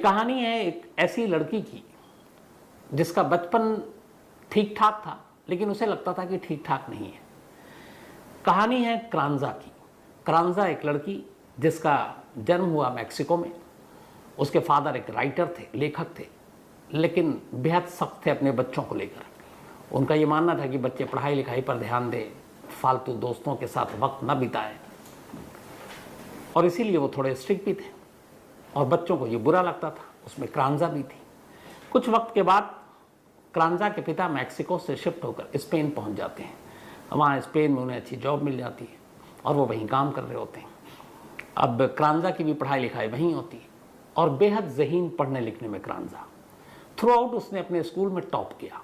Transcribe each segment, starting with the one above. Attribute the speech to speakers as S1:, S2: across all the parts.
S1: कहानी है एक ऐसी लड़की की जिसका बचपन ठीक ठाक था, लेकिन उसे लगता था कि ठीक ठाक नहीं है। कहानी है क्रांजा की। क्रांजा एक लड़की जिसका जन्म हुआ मैक्सिको में। उसके फादर एक राइटर थे, लेखक थे, लेकिन बेहद सख्त थे अपने बच्चों को लेकर। उनका ये मानना था कि बच्चे पढ़ाई लिखाई पर ध्यान दें, फालतू दोस्तों के साथ वक्त न बिताएं, और इसीलिए वो थोड़े स्ट्रिक्ट भी थे और बच्चों को ये बुरा लगता था। उसमें क्रांजा भी थी। कुछ वक्त के बाद क्रांजा के पिता मैक्सिको से शिफ्ट होकर स्पेन पहुंच जाते हैं। वहाँ स्पेन में उन्हें अच्छी जॉब मिल जाती है और वो वहीं काम कर रहे होते हैं। अब क्रांजा की भी पढ़ाई लिखाई वहीं होती है और बेहद ज़हीन पढ़ने लिखने में क्रांजा। थ्रू आउट उसने अपने स्कूल में टॉप किया।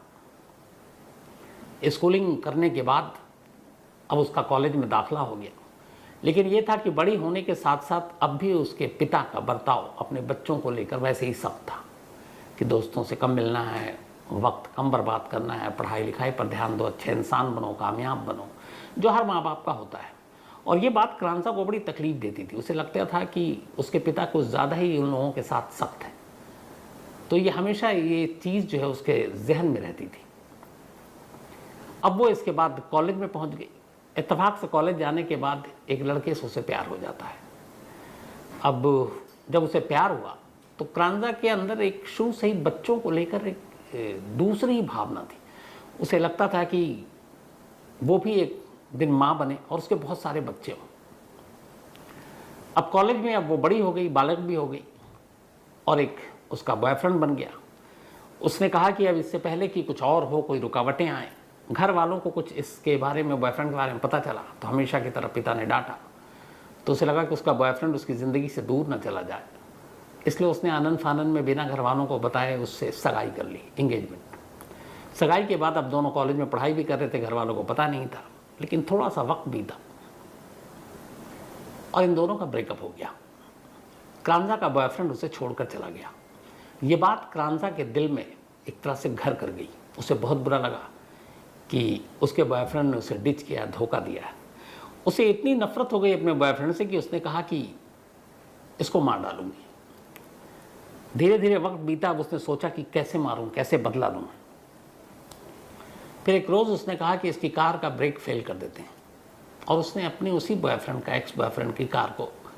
S1: स्कूलिंग करने के बाद अब उसका कॉलेज में दाखिला हो गया, लेकिन ये था कि बड़ी होने के साथ साथ अब भी उसके पिता का बर्ताव अपने बच्चों को लेकर वैसे ही सख्त था कि दोस्तों से कम मिलना है, वक्त कम बर्बाद करना है, पढ़ाई लिखाई पर ध्यान दो, अच्छे इंसान बनो, कामयाब बनो, जो हर माँ बाप का होता है। और ये बात क्रांजा को बड़ी तकलीफ देती थी। उसे लगता था कि उसके पिता कुछ ज़्यादा ही उन लोगों के साथ सख्त है। तो ये हमेशा ये चीज़ जो है उसके जहन में रहती थी। अब वो इसके बाद कॉलेज में पहुंच गई। इत्तेफाक से कॉलेज जाने के बाद एक लड़के से उसे प्यार हो जाता है। अब जब उसे प्यार हुआ तो क्रांजा के अंदर एक शुरू से ही बच्चों को लेकर एक दूसरी भावना थी। उसे लगता था कि वो भी एक दिन माँ बने और उसके बहुत सारे बच्चे हों। अब कॉलेज में अब वो बड़ी हो गई, बालक भी हो गई और एक उसका बॉयफ्रेंड बन गया। उसने कहा कि अब इससे पहले कि कुछ और हो, कोई रुकावटें आए, घर वालों को कुछ इसके बारे में, बॉयफ्रेंड के बारे में पता चला तो हमेशा की तरह पिता ने डांटा। तो उसे लगा कि उसका बॉयफ्रेंड उसकी ज़िंदगी से दूर न चला जाए, इसलिए उसने आनन फानन में बिना घर वालों को बताए उससे सगाई कर ली, इंगेजमेंट। सगाई के बाद अब दोनों कॉलेज में पढ़ाई भी कर रहे थे, घर वालों को पता नहीं था, लेकिन थोड़ा सा वक्त बीता और इन दोनों का ब्रेकअप हो गया। क्रांजा का बॉयफ्रेंड उसे छोड़कर चला गया। ये बात क्रांजा के दिल में एक तरह से घर कर गई। उसे बहुत बुरा लगा कि उसके बॉयफ्रेंड ने उसे डिच किया, धोखा दिया है। उसे इतनी नफरत हो गई अपने बॉयफ्रेंड से कि उसने कहा कि इसको मार डालूंगी। धीरे धीरे वक्त बीता। अब उसने सोचा कि कैसे मारूं, कैसे बदला लूं। फिर एक रोज़ उसने कहा कि इसकी कार का ब्रेक फेल कर देते हैं, और उसने अपने उसी बॉयफ्रेंड का, एक्स बॉयफ्रेंड की कार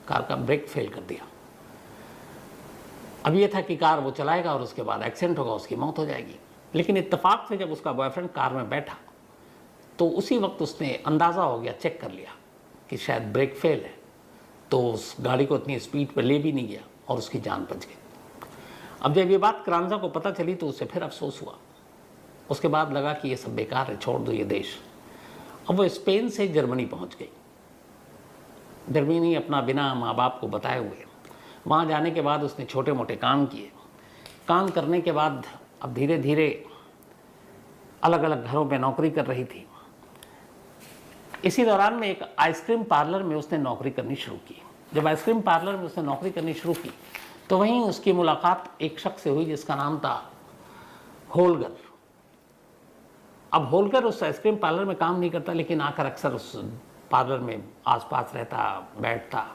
S1: का ब्रेक फेल कर दिया। अब ये था कि कार वो चलाएगा और उसके बाद एक्सीडेंट होगा, उसकी मौत हो जाएगी। लेकिन इत्तेफाक से जब उसका बॉयफ्रेंड कार में बैठा तो उसी वक्त उसने अंदाज़ा हो गया, चेक कर लिया कि शायद ब्रेक फेल है, तो उस गाड़ी को इतनी स्पीड पर ले भी नहीं गया और उसकी जान बच गई। अब जब ये बात क्रांजा को पता चली तो उसे फिर अफसोस हुआ। उसके बाद लगा कि ये सब बेकार है, छोड़ दो ये देश। अब वो स्पेन से जर्मनी पहुंच गई। जर्मनी अपना बिना माँ बाप को बताए हुए वहाँ जाने के बाद उसने छोटे मोटे काम किए। काम करने के बाद अब धीरे धीरे अलग अलग घरों में नौकरी कर रही थी। इसी दौरान में एक आइसक्रीम पार्लर में उसने नौकरी करनी शुरू की। जब आइसक्रीम पार्लर में उसने नौकरी करनी शुरू की तो वहीं उसकी मुलाकात एक शख्स से हुई जिसका नाम था होलगर। अब होलगर उस आइसक्रीम पार्लर में काम नहीं करता, लेकिन आकर अक्सर उस पार्लर में आसपास रहता, बैठता।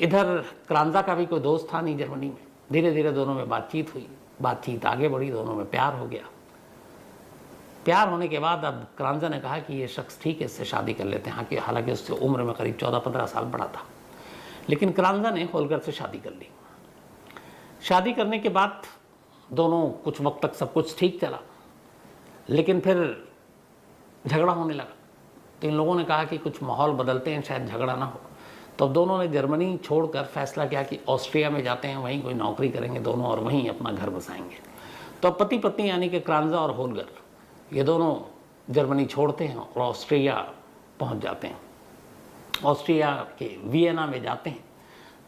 S1: इधर क्रांजा का भी कोई दोस्त था नहीं जर्मनी में। धीरे धीरे दोनों में बातचीत हुई, बातचीत आगे बढ़ी, दोनों में प्यार हो गया। प्यार होने के बाद अब क्रांजा ने कहा कि ये शख्स ठीक है, इससे शादी कर लेते हैं। हालांकि उससे उम्र में करीब 14-15 साल बड़ा था, लेकिन क्रांजा ने होलगर से शादी कर ली। शादी करने के बाद दोनों कुछ वक्त तक सब कुछ ठीक चला, लेकिन फिर झगड़ा होने लगा। तो इन लोगों ने कहा कि कुछ माहौल बदलते हैं, शायद झगड़ा ना हो। तो अब दोनों ने जर्मनी छोड़कर फैसला किया कि ऑस्ट्रिया में जाते हैं, वहीं कोई नौकरी करेंगे दोनों और वहीं अपना घर बसाएंगे। तो अब पति पत्नी यानी कि क्रांजा और होलगर ये दोनों जर्मनी छोड़ते हैं और ऑस्ट्रिया पहुंच जाते हैं। ऑस्ट्रिया के वियना में जाते हैं,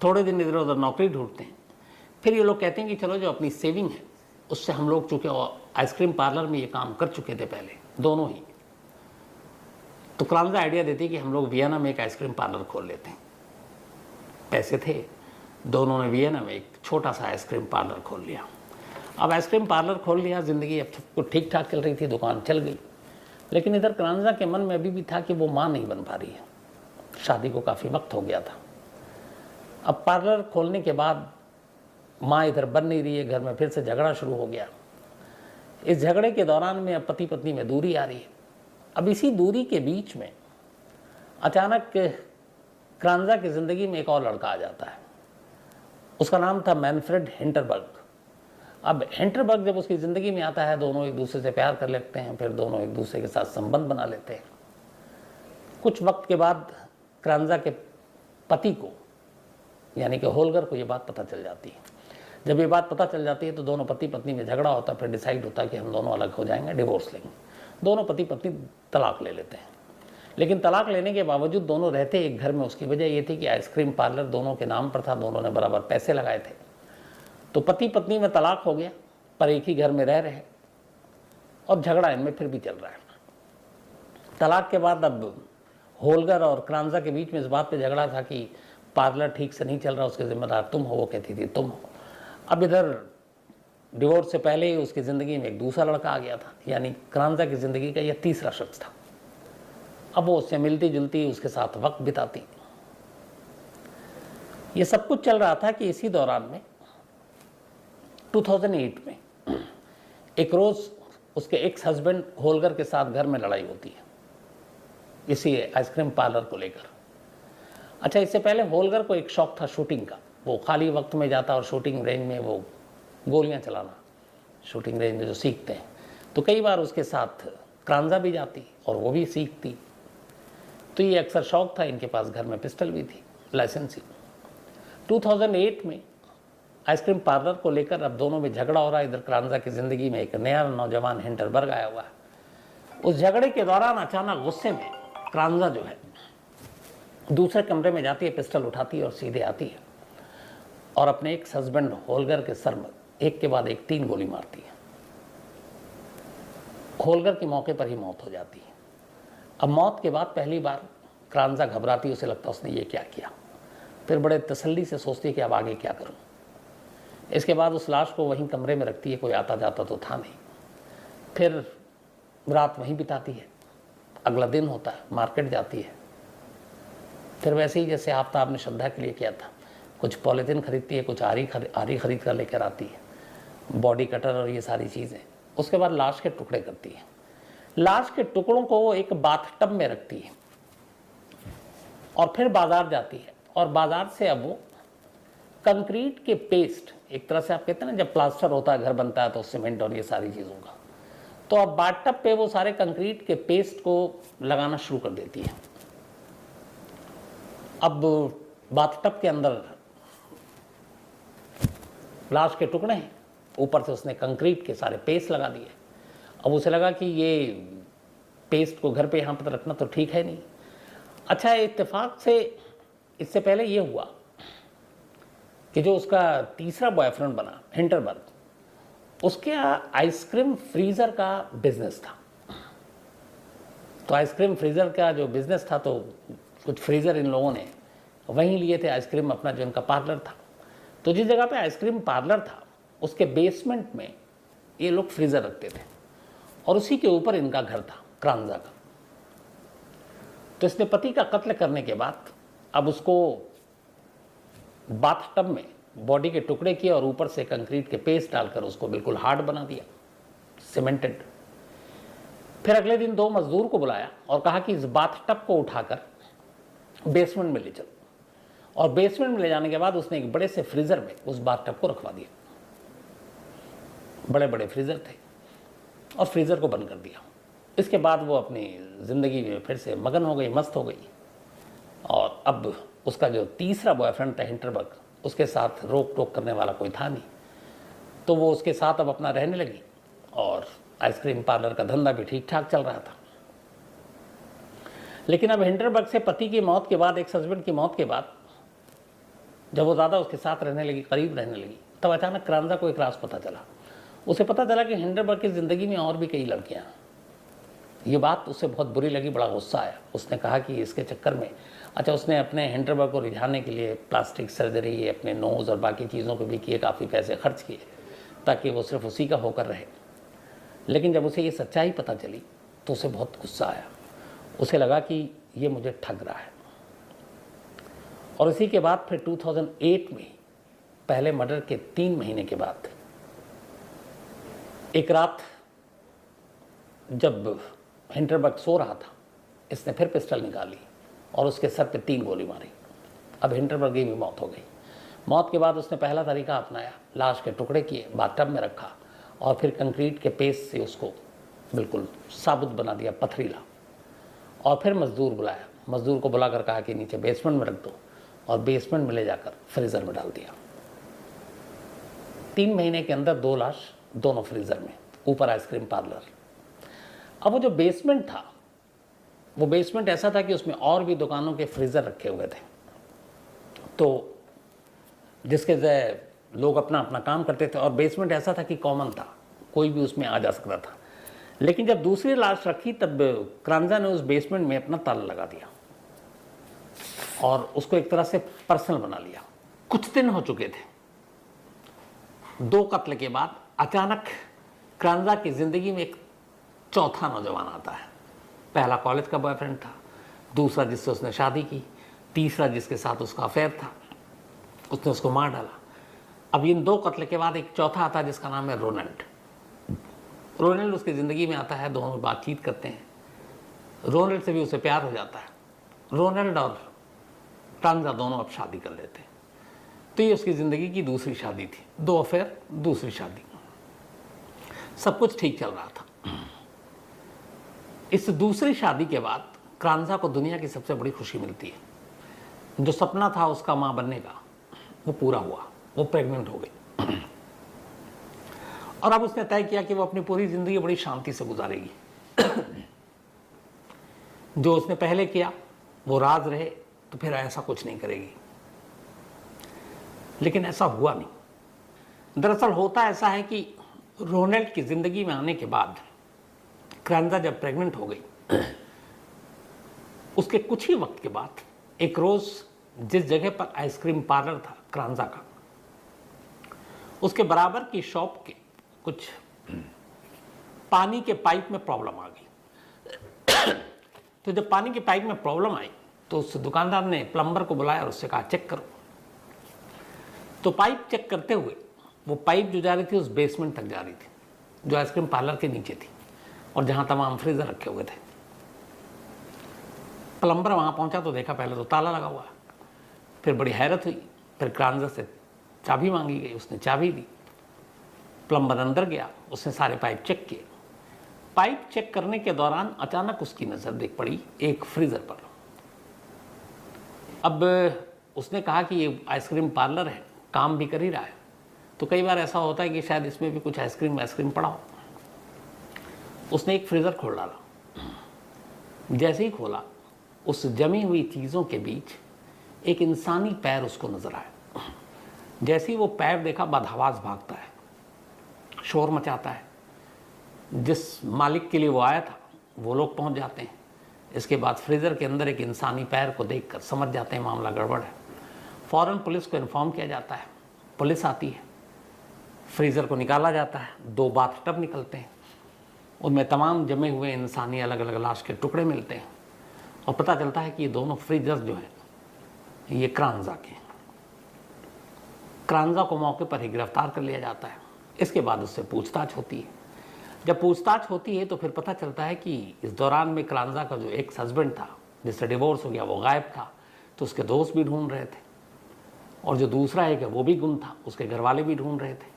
S1: थोड़े दिन इधर उधर नौकरी ढूंढते हैं। फिर ये लोग कहते हैं कि चलो जो अपनी सेविंग है उससे हम लोग, चूँकि आइसक्रीम पार्लर में ये काम कर चुके थे पहले दोनों ही, तो क्रांजा आइडिया देती कि हम लोग वियना में एक आइसक्रीम पार्लर खोल लेते हैं। पैसे थे, दोनों ने वियना में एक छोटा सा आइसक्रीम पार्लर खोल लिया। अब आइसक्रीम पार्लर खोल लिया, ज़िंदगी अब सबको ठीक ठाक चल रही थी, दुकान चल गई। लेकिन इधर क्रांजा के मन में अभी भी था कि वो माँ नहीं बन पा रही है। शादी को काफ़ी वक्त हो गया था। अब पार्लर खोलने के बाद माँ इधर बन नहीं रही है, घर में फिर से झगड़ा शुरू हो गया। इस झगड़े के दौरान में अब पति पत्नी में दूरी आ रही है। अब इसी दूरी के बीच में अचानक क्रांजा की ज़िंदगी में एक और लड़का आ जाता है। उसका नाम था मैनफ्रेड हिंटरबर्ग। अब हिंटरबर्ग जब उसकी ज़िंदगी में आता है, दोनों एक दूसरे से प्यार कर लेते हैं, फिर दोनों एक दूसरे के साथ संबंध बना लेते हैं। कुछ वक्त के बाद क्रांजा के पति को, यानी कि होलगर को, ये बात पता चल जाती है। जब ये बात पता चल जाती है तो दोनों पति पत्नी में झगड़ा होता है। फिर डिसाइड होता है कि हम दोनों अलग हो जाएंगे, डिवोर्स लेंगे। दोनों पति पत्नी तलाक ले लेते हैं। लेकिन तलाक लेने के बावजूद दोनों रहते एक घर में। उसकी वजह ये थी कि आइसक्रीम पार्लर दोनों के नाम पर था, दोनों ने बराबर पैसे लगाए थे। तो पति पत्नी में तलाक हो गया, पर एक ही घर में रह रहे और झगड़ा इनमें फिर भी चल रहा है। तलाक के बाद अब होलगर और क्रांजा के बीच में इस बात पे झगड़ा था कि पार्लर ठीक से नहीं चल रहा, उसके जिम्मेदार तुम हो। वो कहती थी तुम हो। अब इधर डिवोर्स से पहले ही उसकी ज़िंदगी में एक दूसरा लड़का आ गया था, यानी क्रांजा की ज़िंदगी का यह तीसरा शख्स था। अब वो उससे मिलती जुलती, उसके साथ वक्त बिताती। ये सब कुछ चल रहा था कि इसी दौरान में 2008 में एक रोज़ उसके एक्स हस्बैंड होलगर के साथ घर में लड़ाई होती है, इसी आइसक्रीम पार्लर को लेकर। अच्छा, इससे पहले होलगर को एक शौक था शूटिंग का। वो खाली वक्त में जाता और शूटिंग रेंज में वो गोलियां चलाना, शूटिंग रेंज में जो सीखते हैं, तो कई बार उसके साथ क्रांजा भी जाती और वो भी सीखती। तो ये अक्सर शौक था। इनके पास घर में पिस्टल भी थी, लाइसेंसी। 2008 में आइसक्रीम पार्लर को लेकर अब दोनों में झगड़ा हो रहा है। इधर क्रांजा की ज़िंदगी में एक नया नौजवान हिंटरबर्ग आया हुआ है। उस झगड़े के दौरान अचानक गुस्से में क्रांजा जो है दूसरे कमरे में जाती है, पिस्टल उठाती है और सीधे आती है और अपने एक्स हस्बैंड होलगर के सर में एक के बाद एक 3 गोली मारती है। होलगर की मौके पर ही मौत हो जाती है। अब मौत के बाद पहली बार क्रांजा घबराती है, उसे लगता है उसने ये क्या किया। फिर बड़े तसल्ली से सोचती है कि अब आगे क्या करूं। इसके बाद उस लाश को वहीं कमरे में रखती है, कोई आता जाता तो था नहीं। फिर रात वहीं बिताती है। अगला दिन होता है, मार्केट जाती है। फिर वैसे ही जैसे आफ्ताब ने श्रद्धा के लिए किया था, कुछ पॉलीथीन खरीदती है, कुछ आरी खरीद कर लेकर आती है, बॉडी कटर और ये सारी चीज़ें। उसके बाद लाश के टुकड़े करती है। लाश के टुकड़ों को वो एक बाथटब में रखती है और फिर बाजार जाती है। और बाजार से अब वो कंक्रीट के पेस्ट, एक तरह से आप कहते हैं ना जब प्लास्टर होता है, घर बनता है तो सीमेंट और ये सारी चीज़ों का, तो अब बाथटब पे वो सारे कंक्रीट के पेस्ट को लगाना शुरू कर देती है। अब बाथटब के अंदर लाश के टुकड़े हैं, ऊपर से उसने कंक्रीट के सारे पेस्ट लगा दिए। अब उसे लगा कि ये पेस्ट को घर पे यहाँ पर रखना तो ठीक है नहीं। अच्छा, इत्तेफाक से इससे पहले ये हुआ कि जो उसका तीसरा बॉयफ्रेंड बना हिंटरबर्ग, उसके आइसक्रीम फ्रीज़र का बिजनेस था। तो आइसक्रीम फ्रीज़र का जो बिजनेस था, तो कुछ फ्रीज़र इन लोगों ने वहीं लिए थे, आइसक्रीम अपना जो इनका पार्लर था। तो जिस जगह पे आइसक्रीम पार्लर था उसके बेसमेंट में ये लोग फ्रीज़र रखते थे और उसी के ऊपर इनका घर था, क्रांजा का। तो इसने पति का कत्ल करने के बाद अब उसको बाथटब में बॉडी के टुकड़े किए और ऊपर से कंक्रीट के पेस्ट डालकर उसको बिल्कुल हार्ड बना दिया, सीमेंटेड। फिर अगले दिन 2 मजदूर को बुलाया और कहा कि इस बाथटब को उठाकर बेसमेंट में ले चलो। और बेसमेंट में ले जाने के बाद उसने एक बड़े से फ्रीजर में उस बाथटब को रखवा दिया। बड़े बड़े फ्रीजर थे और फ्रीजर को बंद कर दिया। इसके बाद वो अपनी ज़िंदगी में फिर से मगन हो गई, मस्त हो गई। और अब उसका जो तीसरा बॉयफ्रेंड था हिंटरबर्ग, उसके साथ रोक टोक करने वाला कोई था नहीं। तो वो उसके साथ अब अपना रहने लगी और आइसक्रीम पार्लर का धंधा भी ठीक ठाक चल रहा था। लेकिन अब हिंटरबर्ग से पति की मौत के बाद, एक्स हस्बैंड की मौत के बाद, जब वो ज़्यादा उसके साथ रहने लगी, करीब रहने लगी, तब अचानक क्रांजा को एक राज पता चला। उसे पता चला कि हिंटरबर्ग की ज़िंदगी में और भी कई लड़कियाँ। ये बात उसे बहुत बुरी लगी, बड़ा गुस्सा आया। उसने कहा कि इसके चक्कर में, अच्छा, उसने अपने हिंटरबर्ग को रिझाने के लिए प्लास्टिक सर्जरी, अपने नोज़ और बाकी चीज़ों पे भी किए, काफ़ी पैसे खर्च किए ताकि वो सिर्फ उसी का होकर रहे। लेकिन जब उसे ये सच्चाई पता चली तो उसे बहुत गुस्सा आया। उसे लगा कि ये मुझे ठग रहा है। और इसी के बाद फिर 2008 में पहले मर्डर के 3 महीने के बाद एक रात जब हिंडरबर्ग सो रहा था, इसने फिर पिस्टल निकाली और उसके सर पे 3 गोली मारी। अब हिंडरबर्ग की भी मौत हो गई। मौत के बाद उसने पहला तरीका अपनाया, लाश के टुकड़े किए, बाथटब में रखा और फिर कंक्रीट के पेस्ट से उसको बिल्कुल साबुत बना दिया, पथरीला। और फिर मजदूर बुलाया, मजदूर को बुलाकर कहा कि नीचे बेसमेंट में रख दो और बेसमेंट में ले जाकर फ्रीज़र में डाल दिया। 3 महीने के अंदर 2 लाश दोनों फ्रीज़र में, ऊपर आइसक्रीम पार्लर। अब वो जो बेसमेंट था, वो बेसमेंट ऐसा था कि उसमें और भी दुकानों के फ्रीज़र रखे हुए थे, तो जिसके जरिए लोग अपना अपना काम करते थे। और बेसमेंट ऐसा था कि कॉमन था, कोई भी उसमें आ जा सकता था। लेकिन जब दूसरी लाश रखी तब क्रांजा ने उस बेसमेंट में अपना ताला लगा दिया और उसको एक तरह से पर्सनल बना लिया। कुछ दिन हो चुके थे, 2 कत्ल के बाद अचानक क्रांजा की ज़िंदगी में एक चौथा नौजवान आता है। पहला कॉलेज का बॉयफ्रेंड था, दूसरा जिससे उसने शादी की, तीसरा जिसके साथ उसका अफेयर था, उसने उसको मार डाला। अब इन 2 कत्ल के बाद एक चौथा आता है जिसका नाम है रोनाल्ड। रोनाल्ड उसकी ज़िंदगी में आता है, दोनों बातचीत करते हैं। रोनाल्ड से भी उसे प्यार हो जाता है। रोनाल्ड और क्रांजा दोनों अब शादी कर लेते हैं। तो ये उसकी ज़िंदगी की दूसरी शादी थी, 2 अफेयर, दूसरी शादी, सब कुछ ठीक चल रहा था। इस दूसरी शादी के बाद क्रांजा को दुनिया की सबसे बड़ी खुशी मिलती है। जो सपना था उसका माँ बनने का, वो पूरा हुआ, वो प्रेग्नेंट हो गई। और अब उसने तय किया कि वो अपनी पूरी ज़िंदगी बड़ी शांति से गुजारेगी। जो उसने पहले किया वो राज रहे, तो फिर ऐसा कुछ नहीं करेगी। लेकिन ऐसा हुआ नहीं। दरअसल होता ऐसा है कि रोनाल्ड की ज़िंदगी में आने के बाद क्रांजा जब प्रेग्नेंट हो गई, उसके कुछ ही वक्त के बाद एक रोज़ जिस जगह पर आइसक्रीम पार्लर था क्रांजा का, उसके बराबर की शॉप के कुछ पानी के पाइप में प्रॉब्लम आ गई। तो जब पानी के पाइप में प्रॉब्लम आई तो उस दुकानदार ने प्लम्बर को बुलाया और उससे कहा चेक करो। तो पाइप चेक करते हुए वो पाइप जो जा रही थी उस बेसमेंट तक जा रही थी, जो आइसक्रीम पार्लर के नीचे थी और जहाँ तमाम फ्रीज़र रखे हुए थे। प्लम्बर वहाँ पहुँचा तो देखा पहले तो ताला लगा हुआ, फिर बड़ी हैरत हुई। फिर क्रांजा से चाबी मांगी गई, उसने चाबी दी। प्लम्बर अंदर गया, उसने सारे पाइप चेक किए। पाइप चेक करने के दौरान अचानक उसकी नज़र देख पड़ी एक फ्रीज़र पर। अब उसने कहा कि ये आइसक्रीम पार्लर है, काम भी कर ही रहा है, तो कई बार ऐसा होता है कि शायद इसमें भी कुछ आइसक्रीम पड़ा हो। उसने एक फ्रीज़र खोल डाला। जैसे ही खोला, उस जमी हुई चीज़ों के बीच एक इंसानी पैर उसको नज़र आया। जैसे ही वो पैर देखा, बदहवास भागता है, शोर मचाता है। जिस मालिक के लिए वो आया था वो लोग पहुंच जाते हैं। इसके बाद फ्रीज़र के अंदर एक इंसानी पैर को देखकर समझ जाते हैं मामला गड़बड़ है। फ़ौरन पुलिस को इन्फॉर्म किया जाता है। पुलिस आती है, फ्रीज़र को निकाला जाता है। 2 बाथटब निकलते हैं, उनमें तमाम जमे हुए इंसानी अलग अलग लाश के टुकड़े मिलते हैं और पता चलता है कि ये दोनों फ्रीज़र जो हैं ये क्रांजा के। क्रांजा को मौके पर ही गिरफ्तार कर लिया जाता है। इसके बाद उससे पूछताछ होती है। जब पूछताछ होती है तो फिर पता चलता है कि इस दौरान में क्रांजा का जो एक्स हस्बैंड था, जिससे डिवोर्स हो गया, वो गायब था। तो उसके दोस्त भी ढूंढ रहे थे और जो दूसरा एक है वो भी गुम था, उसके घर वाले भी ढूंढ रहे थे।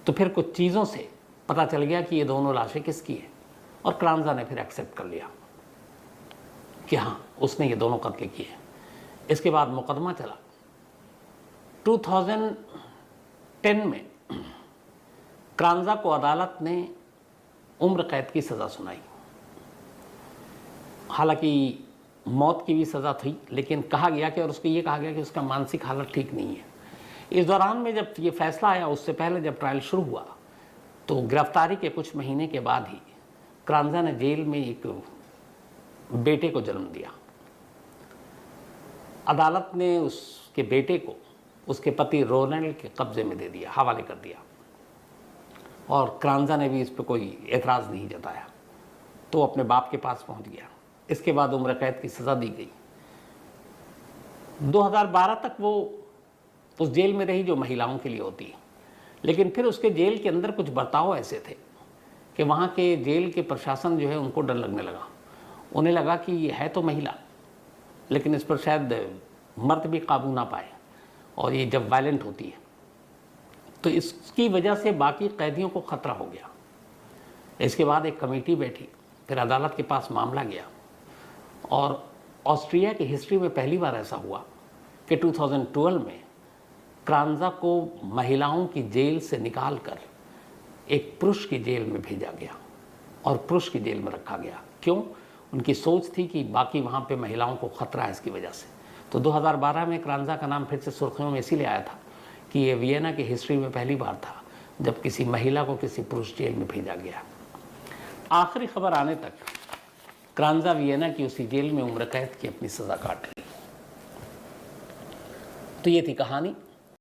S1: तो फिर कुछ चीज़ों से पता चल गया कि ये दोनों लाशें किसकी हैं और क्रांजा ने फिर एक्सेप्ट कर लिया कि हाँ, उसने ये दोनों कत्ल किए। इसके बाद मुकदमा चला। 2010 में क्रांजा को अदालत ने उम्र कैद की सज़ा सुनाई। हालांकि मौत की भी सज़ा थी, लेकिन कहा गया कि, और उसको ये कहा गया कि उसका मानसिक हालत ठीक नहीं है। इस दौरान में जब ये फैसला आया, उससे पहले जब ट्रायल शुरू हुआ, तो गिरफ्तारी के कुछ महीने के बाद ही क्रांजा ने जेल में एक बेटे को जन्म दिया। अदालत ने उसके बेटे को उसके पति रोनाल्ड के कब्जे में दे दिया, हवाले कर दिया, और क्रांजा ने भी इस पर कोई एतराज़ नहीं जताया, तो अपने बाप के पास पहुंच गया। इसके बाद उम्र कैद की सज़ा दी गई। 2012 तक वो उस जेल में रही जो महिलाओं के लिए होती है। लेकिन फिर उसके जेल के अंदर कुछ बर्ताव ऐसे थे कि वहाँ के जेल के प्रशासन जो है उनको डर लगने लगा। उन्हें लगा कि ये है तो महिला, लेकिन इस पर शायद मर्द भी काबू ना पाए, और ये जब वायलेंट होती है तो इसकी वजह से बाकी कैदियों को ख़तरा हो गया। इसके बाद एक कमेटी बैठी, फिर अदालत के पास मामला गया, और ऑस्ट्रिया की हिस्ट्री में पहली बार ऐसा हुआ कि 2012 में क्रांजा को महिलाओं की जेल से निकालकर एक पुरुष की जेल में भेजा गया और पुरुष की जेल में रखा गया। क्यों? उनकी सोच थी कि बाकी वहाँ पे महिलाओं को ख़तरा है इसकी वजह से। तो 2012 में क्रांजा का नाम फिर से सुर्खियों में इसीलिए आया था कि ये वियना की हिस्ट्री में पहली बार था जब किसी महिला को किसी पुरुष जेल में भेजा गया। आखिरी खबर आने तक क्रांजा वियना की उसी जेल में उम्र कैद की अपनी सज़ा काट रही। तो ये थी कहानी।